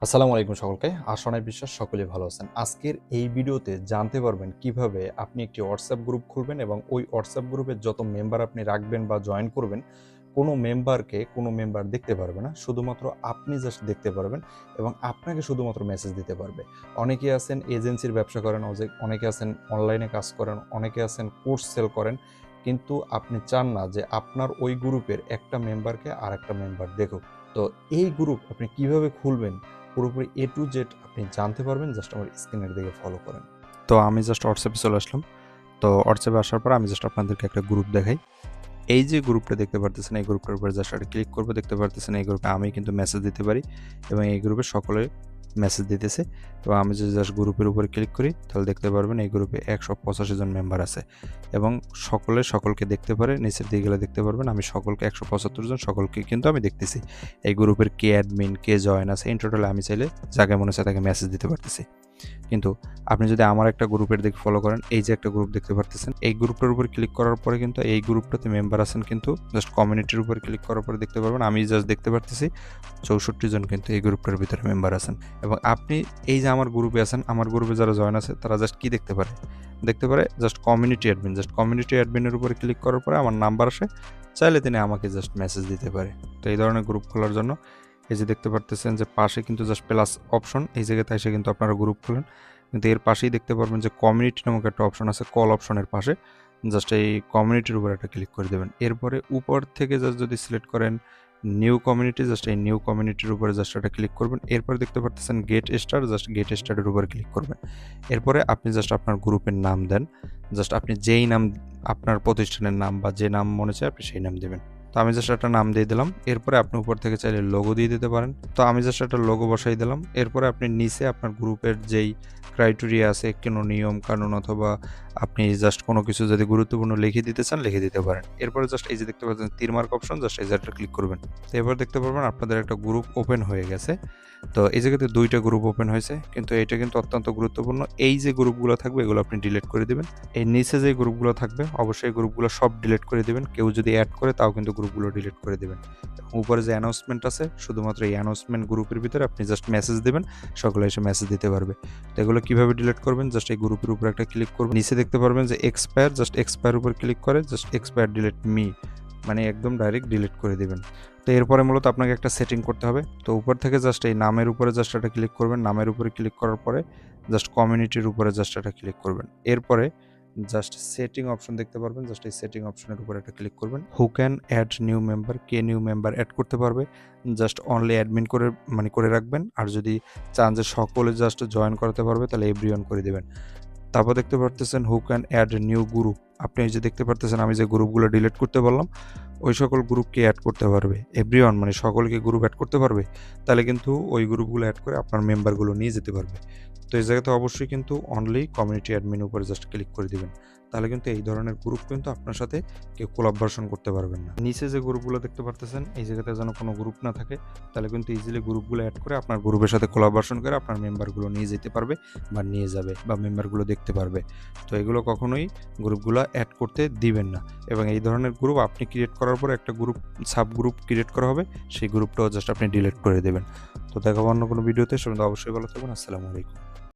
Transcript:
আসসালামু আলাইকুম সকলকে। আশায় বিশ্বাস সকলেই ভালো আছেন। আজকের এই ভিডিওতে জানতে পারবেন কিভাবে আপনি একটি হোয়াটসঅ্যাপ গ্রুপ খুলবেন এবং ওই হোয়াটসঅ্যাপ গ্রুপের যত মেম্বার আপনি রাখবেন বা জয়েন করবেন, কোনো মেম্বার দেখতে পারবে না। শুধুমাত্র আপনি জাস্ট দেখতে পারবেন এবং আপনাকে শুধুমাত্র মেসেজ দিতে পারবে। অনেকে আছেন এজেন্সির ব্যবসা করেন, অনেকে আছেন অনলাইনে কাজ করেন, অনেকে আছেন কোর্স সেল করেন। কিন্তু আপনি চান না যে আপনার ওই গ্রুপের একটা মেম্বারকে আরেকটা মেম্বার দেখুক। তো এই গ্রুপ আপনি কিভাবে খুলবেন পুরোপুরি A to Z আপনি জানতে পারবেন, জাস্ট আমার স্ক্রিনের দিকে ফলো করেন। তো আমি জাস্ট হোয়াটসঅ্যাপে চলে আসলাম। তো হোয়াটসঅ্যাপে আসার পর আমি জাস্ট আপনাদেরকে একটা গ্রুপ দেখাই। এই যে গ্রুপটা দেখতে পারতেছেন, এই গ্রুপটার উপরে জাস্ট একটা ক্লিক করবো। দেখতে পারতেছেন এই গ্রুপে আমি কিন্তু মেসেজ দিতে পারি এবং এই গ্রুপে সকলে মেসেজ দিতেছে। এবং আমি যদি জাস্ট গ্রুপের উপরে ক্লিক করি তাহলে দেখতে পারবেন এই গ্রুপে 185 জন মেম্বার আছে এবং সকলকে দেখতে পারে। নিচের দিকে গেলে দেখতে পারবেন আমি সকলকে 175 জন সকলকে কিন্তু আমি দেখতেছি। এই গ্রুপের কে অ্যাডমিন, কে জয়েন আছে, ইন টোটাল আমি চাইলে যাকে মনে হচ্ছে তাকে মেসেজ দিতে পারতেছি। কিন্তু আপনি যদি আমার একটা গ্রুপের দিকে ফলো করেন, এই যে একটা গ্রুপ দেখতে পারতেছেন, এই গ্রুপটার উপর ক্লিক করার পরে কিন্তু এই গ্রুপটাতে মেম্বার আছেন, কিন্তু জাস্ট কমিউনিটির উপর ক্লিক করার পরে দেখতে পারবেন আমি জাস্ট দেখতে পারতেছি 64 জন কিন্তু এই গ্রুপটার ভিতরে মেম্বার আছেন। এবং আপনি এই যে আমার গ্রুপে আছেন, আমার গ্রুপে যারা জয়েন আছে তারা জাস্ট কি দেখতে পারে just community admin. Just community অ্যাডমিনের উপরে ক্লিক করার পরে আমার নাম্বার আসে, চাইলে তিনি আমাকে জাস্ট মেসেজ দিতে পারে। তো এই ধরনের গ্রুপ খোলার জন্য এই যে দেখতে পারতেছেন যে পাশে কিন্তু জাস্ট প্লাস অপশন, এই জায়গাতে এসে কিন্তু আপনারা গ্রুপ খুলেন। কিন্তু এর পাশেই দেখতে পারবেন যে কমিউনিটি নামক একটা অপশন আছে, কল অপশনের পাশে জাস্ট এই কমিউনিটির উপর একটা ক্লিক করে দেবেন। এরপরে উপর থেকে জাস্ট যদি সিলেক্ট করেন নিউ কমিউনিটি, জাস্ট এই নিউ কমিউনিটির উপরে জাস্ট একটা ক্লিক করবেন। এরপরে দেখতে পারতেছেন গেট স্টার, জাস্ট গেট স্টারের উপরে ক্লিক করবেন। এরপরে আপনি জাস্ট আপনার গ্রুপের নাম দেন, জাস্ট আপনি যেই নাম, আপনার প্রতিষ্ঠানের নাম বা যে নাম মনে চায় আপনি সেই নাম দেবেন। তো আমি জাস্ট একটা নাম দিয়ে দিলাম। এরপরে আপনি উপর থেকে চাইলে লোগো দিয়ে দিতে পারেন। তো আমি জাস্ট একটা লোগো বসাই দিলাম। এরপরে আপনি নিচে আপনার গ্রুপের যেই ক্রাইটেরিয়া আছে, কোনো নিয়ম কানুন অথবা আপনি জাস্ট কোনো কিছু যদি গুরুত্বপূর্ণ লিখে দিতে চান লিখে দিতে পারেন। এরপরে জাস্ট এই যে দেখতে পাচ্ছেন তীর মার্ক অপশন, জাস্ট এই জায়গাটা ক্লিক করবেন। তো এবার দেখতে পারবেন আপনাদের একটা গ্রুপ ওপেন হয়ে গেছে। তো এই জায়গাতে 2টা গ্রুপ ওপেন হয়েছে, কিন্তু এটা কিন্তু অত্যন্ত গুরুত্বপূর্ণ। এই যে গ্রুপগুলো থাকবে এগুলো আপনি ডিলিট করে দিবেন। এই নিচে যে গ্রুপগুলো থাকবে অবশ্যই গ্রুপগুলো সব ডিলিট করে দিবেন। কেউ যদি অ্যাড করে তাও কিন্তু গ্রুপগুলো ডিলিট করে দিবেন। এবং উপরে যে অ্যানাউন্সমেন্ট আছে, শুধুমাত্র এই অ্যানাউন্সমেন্ট গ্রুপের ভিতরে আপনি জাস্ট মেসেজ দিবেন, সকলে এসে মেসেজ দিতে পারবে। তো এগুলো কিভাবে ডিলিট করবেন, জাস্ট এই গ্রুপের উপর একটা ক্লিক করবেন। নিচে দেখতে পারবেন যে এক্সপায়ার, জাস্ট এক্সপায়ার উপর ক্লিক করে জাস্ট এক্সপায়ার ডিলিট মি, মানে একদম ডাইরেক্ট ডিলিট করে দিবেন। তো এরপরে মূলত আপনাকে একটা সেটিং করতে হবে। তো উপর থেকে জাস্ট এই নামের উপরে জাস্ট একটা ক্লিক করবেন। নামের উপরে ক্লিক করার পরে জাস্ট কমিউনিটির উপরে জাস্ট একটা ক্লিক করবেন। এরপরে জাস্ট সেটিং অপশন দেখতে পারবেন, জাস্ট এই সেটিং অপশনের উপরে একটা ক্লিক করবেন। Who can add new member, কে নিউ মেম্বার অ্যাড করতে পারবে, জাস্ট অনলি অ্যাডমিন করে রাখবেন। আর যদি চান যে সকলে জাস্ট জয়েন করতে পারবে তাহলে এভরিওয়ান করে দেবেন। তারপর দেখতে পারতেছেন who can add new group. আপনি এই যে দেখতে পারতেছেন আমি যে গ্রুপগুলো ডিলিট করতে বললাম ওই সকল গ্রুপকে অ্যাড করতে পারবে এভরিওয়ান, মানে সকলকে গ্রুপ অ্যাড করতে পারবে। তাহলে কিন্তু ওই গ্রুপগুলো অ্যাড করে আপনার মেম্বারগুলো নিয়ে যেতে পারবে। তো এই জায়গাতে অবশ্যই কিন্তু অনলি কমিউনিটি অ্যাডমিন উপরে জাস্ট ক্লিক করে দিবেন। তাহলে কিন্তু এই ধরনের গ্রুপ কিন্তু আপনার সাথে কেউ কোলাবরেশন করতে পারবেন না। নিচে যে গ্রুপগুলো দেখতে পারতেছেন এই জায়গাতে যেন কোনো গ্রুপ না থাকে, তাহলে কিন্তু ইজিলি গ্রুপগুলো অ্যাড করে আপনার গ্রুপের সাথে কোলাবরেশন করে আপনার মেম্বারগুলো নিয়ে যেতে পারবে বা নিয়ে যাবে বা মেম্বারগুলো দেখতে পারবে। তো এগুলো কখনোই গ্রুপগুলো অ্যাড করতে দিবেন না। এবং এই ধরনের গ্রুপ আপনি ক্রিয়েট করার পর একটা গ্রুপ সাব গ্রুপ ক্রিয়েট করা হবে, সেই গ্রুপটাও জাস্ট আপনি ডিলিট করে দেবেন। তো দেখাবো অন্য কোনো ভিডিওতে। সবাই অবশ্যই ভালো থাকবেন। আসসালামু আলাইকুম।